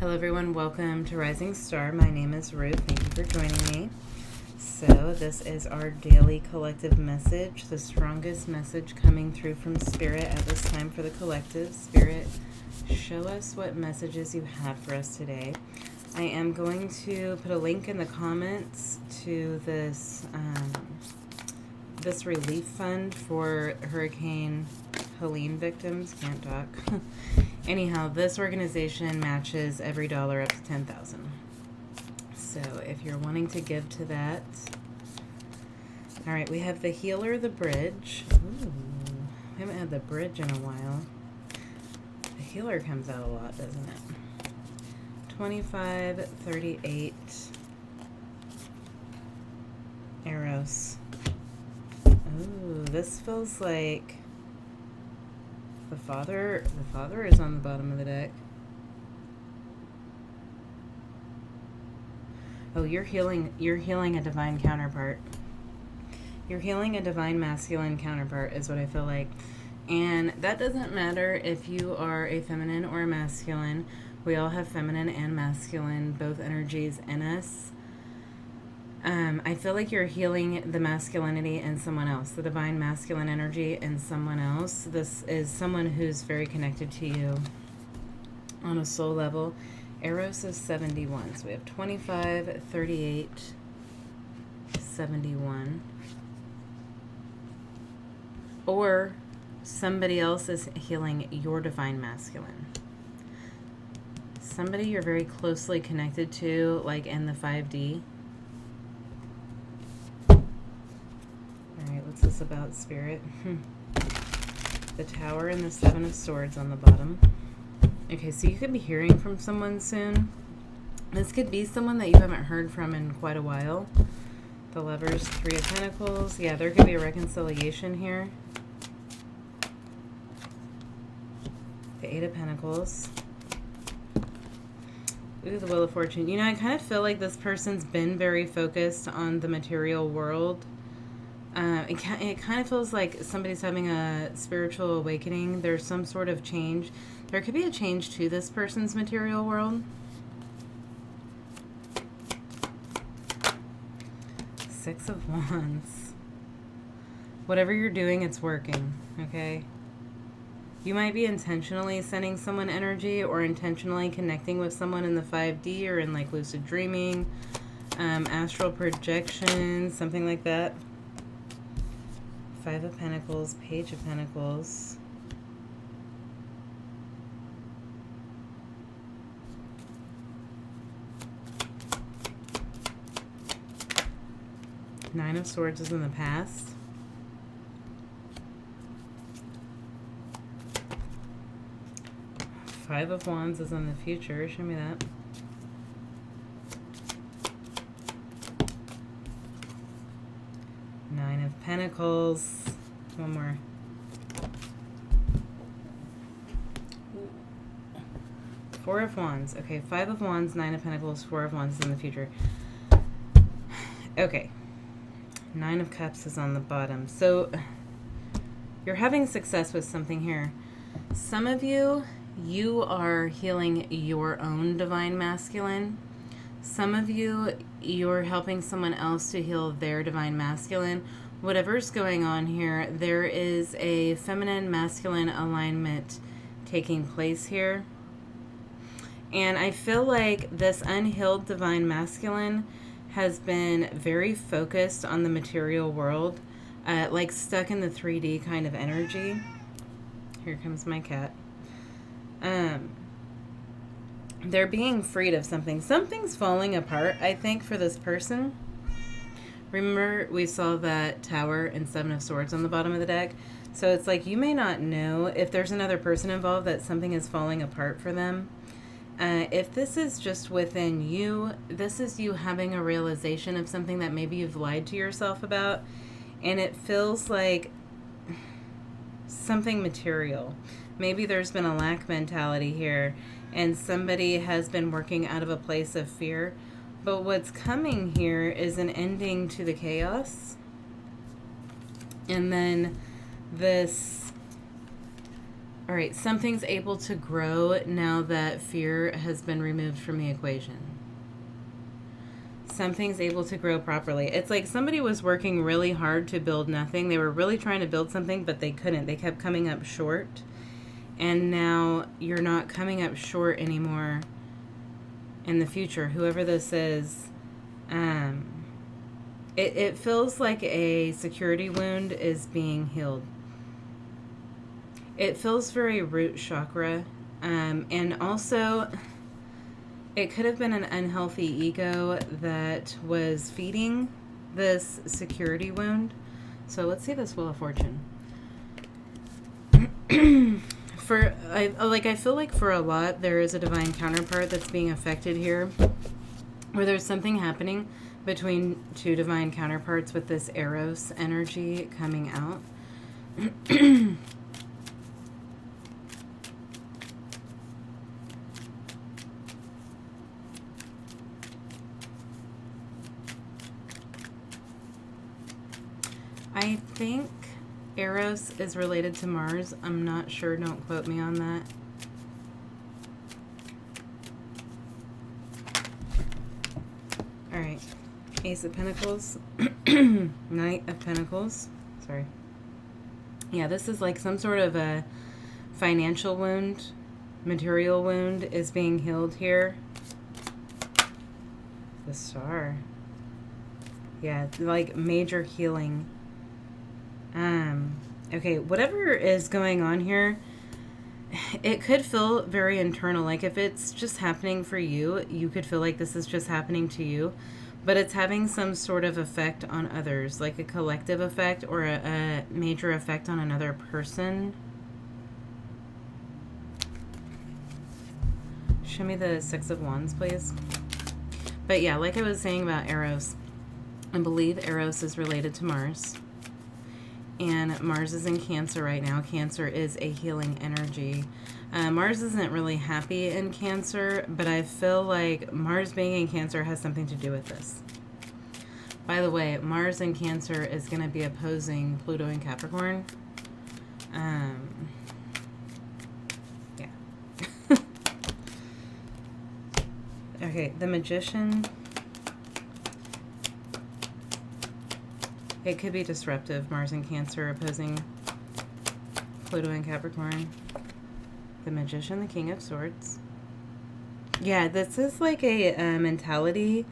Hello everyone, welcome to Rising Star. My name is Ruth. Thank you for joining me. So this is our daily collective message, the strongest message coming through from Spirit at this time for the collective. Spirit, show us what messages you have for us today. I am going to put a link in the comments to this relief fund for Hurricane Helene victims. Can't talk. Anyhow, this organization matches every dollar up to $10,000. So if you're wanting to give to that. All right, we have the healer, the bridge. Ooh, we haven't had the bridge in a while. The healer comes out a lot, doesn't it? 25, 38. Eros. Ooh, this feels like the father is on the bottom of the deck. Oh, you're healing a divine counterpart. You're healing a divine masculine counterpart is what I feel like. And that doesn't matter if you are a feminine or a masculine. We all have feminine and masculine, both energies in us. I feel like you're healing the masculinity in someone else, the divine masculine energy in someone else. This is someone who's very connected to you on a soul level. Eros is 71. So we have 25, 38, 71. Or somebody else is healing your divine masculine. Somebody you're very closely connected to, like in the 5D. What's this about, Spirit? The Tower and the Seven of Swords on the bottom. Okay, so you could be hearing from someone soon. This could be someone that you haven't heard from in quite a while. The Lovers, Three of Pentacles. Yeah, there could be a reconciliation here. The Eight of Pentacles. Ooh, the Wheel of Fortune. You know, I kind of feel like this person's been very focused on the material world. It kind of feels like somebody's having a spiritual awakening. There's some sort of change. There could be a change to this person's material world. Six of Wands. Whatever you're doing, it's working, okay? You might be intentionally sending someone energy or intentionally connecting with someone in the 5D or in like lucid dreaming, astral projection, something like that. Five of Pentacles, Page of Pentacles. Nine of Swords is in the past. Five of Wands is in the future. Show me that. Nine of Pentacles. One more. Four of Wands. Okay, Five of Wands, Nine of Pentacles, Four of Wands in the future. Okay. Nine of Cups is on the bottom. So you're having success with something here. Some of you are healing your own divine masculine. Some of you, you're helping someone else to heal their divine masculine. Whatever's going on here, there is a feminine masculine alignment taking place here. And I feel like this unhealed divine masculine has been very focused on the material world, like stuck in the 3D kind of energy. Here comes my cat. They're being freed of something. Something's falling apart, I think, for this person. Remember, we saw that Tower and Seven of Swords on the bottom of the deck. So it's like you may not know if there's another person involved that something is falling apart for them. If this is just within you, this is you having a realization of something that maybe you've lied to yourself about. And it feels like something material. Maybe there's been a lack mentality here. And somebody has been working out of a place of fear. But what's coming here is an ending to the chaos. And then this All right, something's able to grow now that fear has been removed from the equation. Something's able to grow properly. It's like somebody was working really hard to build nothing. They were really trying to build something, but they couldn't. They kept coming up short. And now you're not coming up short anymore in the future. Whoever this is, it feels like a security wound is being healed. It feels very root chakra. And also, it could have been an unhealthy ego that was feeding this security wound. So let's see this Wheel of Fortune. I feel like for a lot, there is a divine counterpart that's being affected here, where there's something happening between two divine counterparts with this Eros energy coming out. I think Eros is related to Mars. I'm not sure. Don't quote me on that. All right. Ace of Pentacles. Knight of Pentacles. Sorry. Yeah, this is like some sort of a financial wound. Material wound is being healed here. The Star. Yeah, like major healing. Okay, whatever is going on here, it could feel very internal. Like if it's just happening for you, you could feel like this is just happening to you, but it's having some sort of effect on others, like a collective effect or a major effect on another person. Show me the Six of Wands, please. But yeah, like I was saying about Eros, I believe Eros is related to Mars. And Mars is in Cancer right now. Cancer is a healing energy. Mars isn't really happy in Cancer, but I feel like Mars being in Cancer has something to do with this. By the way, Mars in Cancer is going to be opposing Pluto in Capricorn. Yeah. Okay, the Magician. It could be disruptive. Mars in Cancer opposing Pluto in Capricorn. The Magician, the King of Swords. Yeah, this is like a mentality.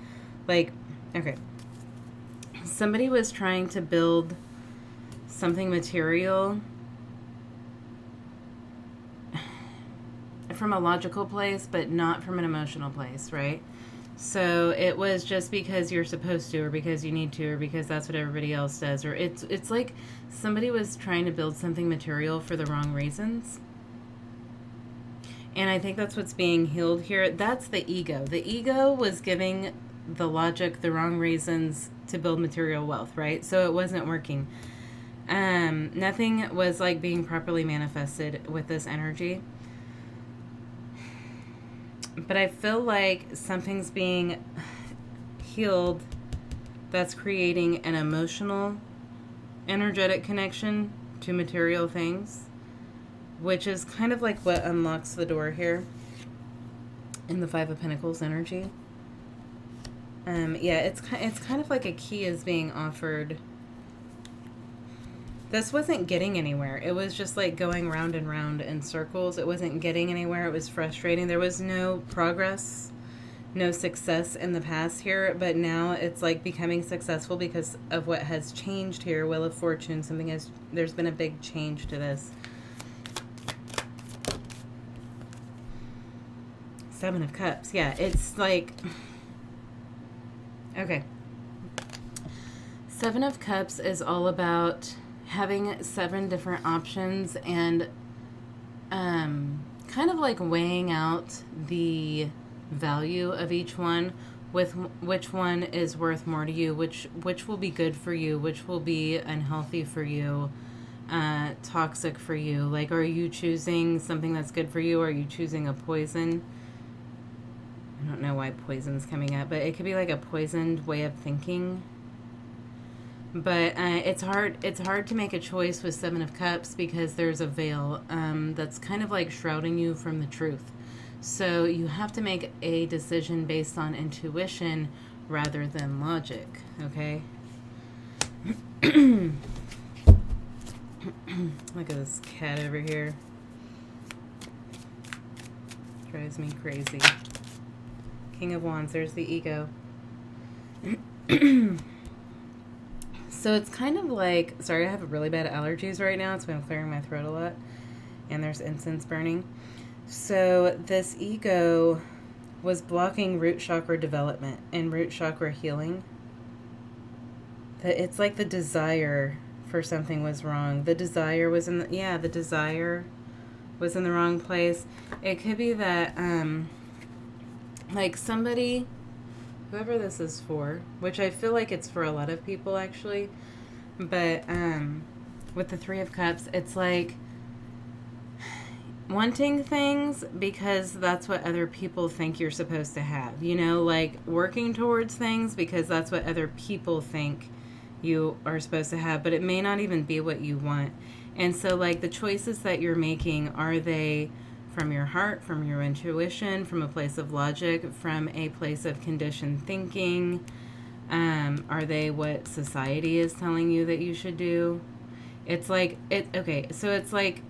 Like, okay. Somebody was trying to build something material from a logical place, but not from an emotional place, right? So it was just because you're supposed to, or because you need to, or because that's what everybody else does, or it's like somebody was trying to build something material for the wrong reasons. And I think that's what's being healed here. That's the ego. The ego was giving the logic the wrong reasons to build material wealth, right? So it wasn't working. Nothing was like being properly manifested with this energy. But I feel like something's being healed that's creating an emotional, energetic connection to material things, which is kind of like what unlocks the door here in the Five of Pentacles energy. Yeah, it's kind of like a key is being offered. This wasn't getting anywhere. It was just like going round and round in circles. It wasn't getting anywhere. It was frustrating. There was no progress, no success in the past here, but now it's like becoming successful because of what has changed here. Wheel of Fortune, there's been a big change to this. Seven of Cups. Yeah, it's like, okay. Seven of Cups is all about having 7 different options and kind of like weighing out the value of each one, with which one is worth more to you, which will be good for you, which will be unhealthy for you, toxic for you. Like, are you choosing something that's good for you, or are you choosing a poison? I don't know why poison's coming up, but it could be like a poisoned way of thinking. But it's hard. It's hard to make a choice with Seven of Cups because there's a veil that's kind of like shrouding you from the truth. So you have to make a decision based on intuition rather than logic. Okay. Look at this cat over here. Drives me crazy. King of Wands. There's the ego. So it's kind of like, sorry, I have really bad allergies right now. It's been clearing my throat a lot. And there's incense burning. So this ego was blocking root chakra development and root chakra healing. It's like the desire for something was wrong. The desire was in the, the desire was in the wrong place. It could be that, like somebody, whoever this is for, which I feel like it's for a lot of people actually, but with the Three of Cups, it's like wanting things because that's what other people think you're supposed to have, you know, like working towards things because that's what other people think you are supposed to have, but it may not even be what you want. And so like the choices that you're making, are they from your heart, from your intuition, from a place of logic, from a place of conditioned thinking? Are they what society is telling you that you should do? It's like so it's like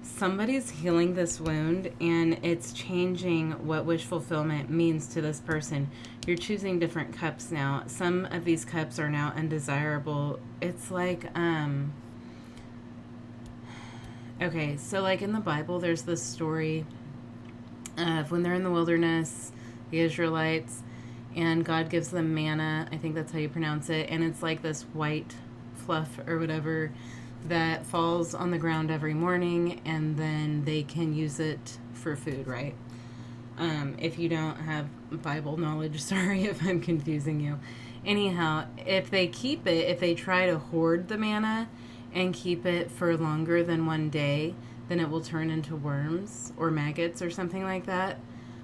somebody's healing this wound and it's changing what wish fulfillment means to this person. You're choosing different cups now. Some of these cups are now undesirable. It's like okay, so like in the Bible there's this story of when they're in the wilderness, the Israelites, and God gives them manna. I think that's how you pronounce it. And it's like this white fluff or whatever that falls on the ground every morning, and then they can use it for food, right? If you don't have Bible knowledge, sorry if I'm confusing you. Anyhow, if they keep it, if they try to hoard the manna and keep it for longer than one day, then it will turn into worms or maggots or something like that.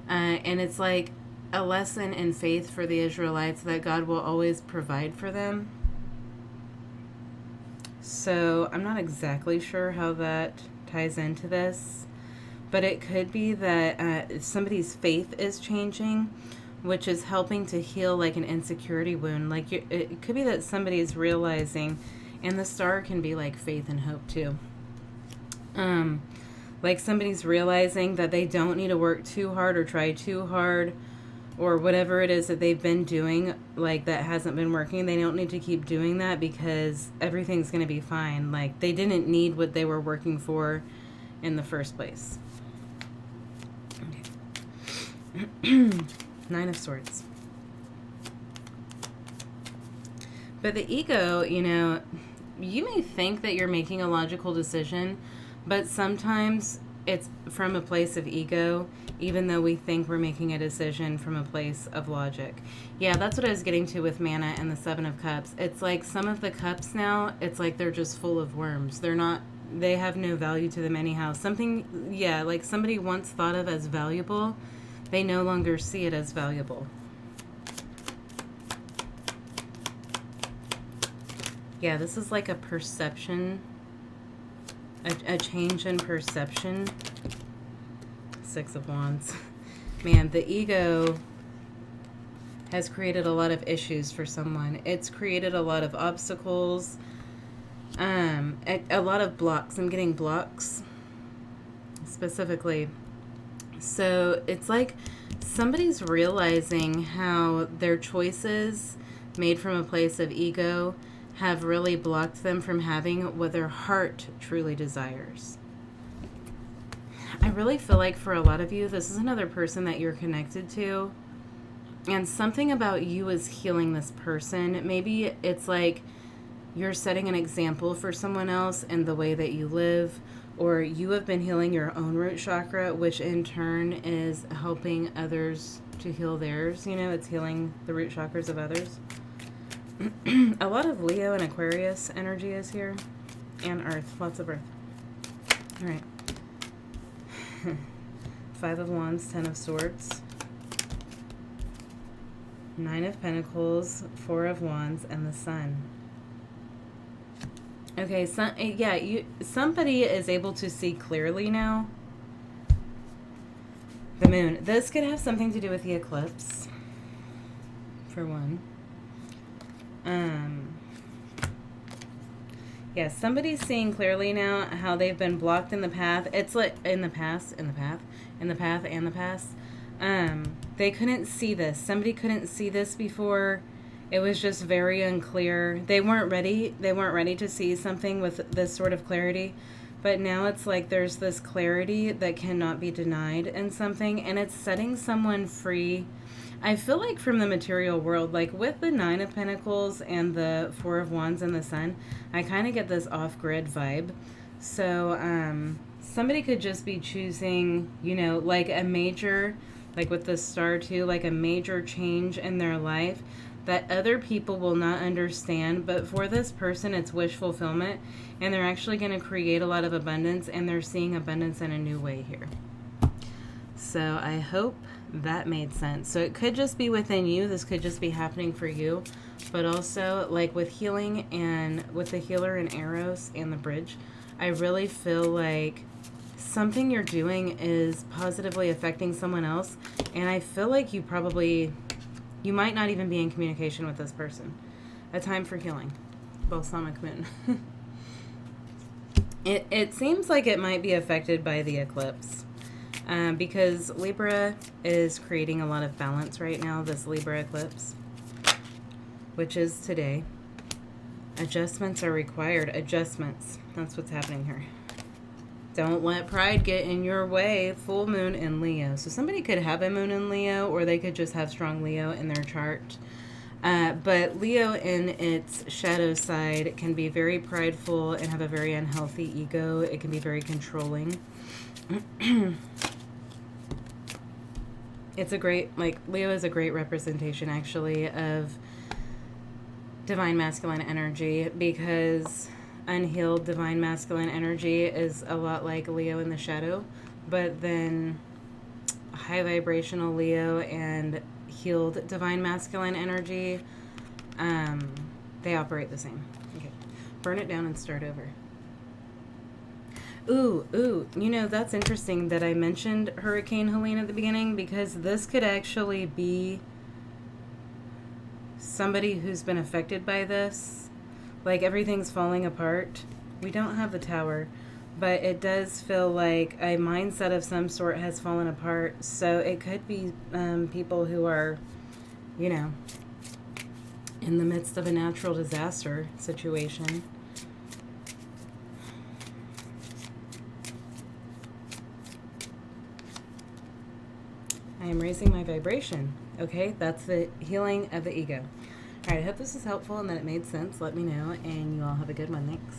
And it's like a lesson in faith for the Israelites that God will always provide for them. So I'm not exactly sure how that ties into this, but it could be that somebody's faith is changing, which is helping to heal like an insecurity wound. Like it could be that somebody's realizing, and the star can be like faith and hope too. Like somebody's realizing that they don't need to work too hard or try too hard, or whatever it is that they've been doing, like that hasn't been working. They don't need to keep doing that because everything's going to be fine. Like they didn't need what they were working for in the first place. Okay. Nine of Swords. But the ego, you know, you may think that you're making a logical decision, but sometimes it's from a place of ego, even though we think we're making a decision from a place of logic. Yeah, that's what I was getting to with manna and the Seven of Cups. It's like some of the cups now, it's like they're just full of worms. They have no value to them anyhow. Something, yeah, like somebody once thought of as valuable, they no longer see it as valuable. Yeah, this is like a perception, a change in perception. Six of Wands. Man, the ego has created a lot of issues for someone. It's created a lot of obstacles, a lot of blocks. I'm getting blocks specifically. So it's like somebody's realizing how their choices made from a place of ego have really blocked them from having what their heart truly desires. I really feel like for a lot of you, this is another person that you're connected to, and something about you is healing this person. Maybe it's like you're setting an example for someone else in the way that you live, or you have been healing your own root chakra, which in turn is helping others to heal theirs. You know, it's healing the root chakras of others. A lot of Leo and Aquarius energy is here, and Earth, lots of Earth. All right. Five of Wands, Ten of Swords, Nine of Pentacles, Four of Wands, and the Sun. Okay, so, yeah, somebody is able to see clearly now. The moon. This could have something to do with the eclipse, for one. Yeah, somebody's seeing clearly now how they've been blocked in the path. It's like in the past. They couldn't see this. Somebody couldn't see this before. It was just very unclear. They weren't ready. They weren't ready to see something with this sort of clarity. But now it's like there's this clarity that cannot be denied in something, and it's setting someone free. I feel like from the material world, like with the Nine of Pentacles and the Four of Wands and the Sun, I kind of get this off-grid vibe. So somebody could just be choosing, like a major, like with the Star too, like a major change in their life that other people will not understand, but for this person it's wish fulfillment, and they're actually going to create a lot of abundance, and they're seeing abundance in a new way here. So I hope that made sense. So it could just be within you. This could just be happening for you. But also, like with healing and with the healer and Eros and the bridge, I really feel like something you're doing is positively affecting someone else. And I feel like you might not even be in communication with this person. A time for healing. Balsamic moon. It seems like it might be affected by the eclipse. Because Libra is creating a lot of balance right now, this Libra eclipse, which is today. Adjustments are required. Adjustments. That's what's happening here. Don't let pride get in your way. Full moon in Leo. So somebody could have a moon in Leo, or they could just have strong Leo in their chart. But Leo in its shadow side can be very prideful and have a very unhealthy ego. It can be very controlling. It's a great, Leo is a great representation, actually, of divine masculine energy, because unhealed divine masculine energy is a lot like Leo in the shadow, but then high vibrational Leo and healed divine masculine energy, they operate the same. Okay. Burn it down and start over. Ooh, that's interesting that I mentioned Hurricane Helene at the beginning, because this could actually be somebody who's been affected by this. Like everything's falling apart. We don't have the Tower, but it does feel like a mindset of some sort has fallen apart. So it could be people who are, in the midst of a natural disaster situation. I am raising my vibration. Okay, that's the healing of the ego. All right, I hope this is helpful and that it made sense. Let me know, and you all have a good one. Thanks.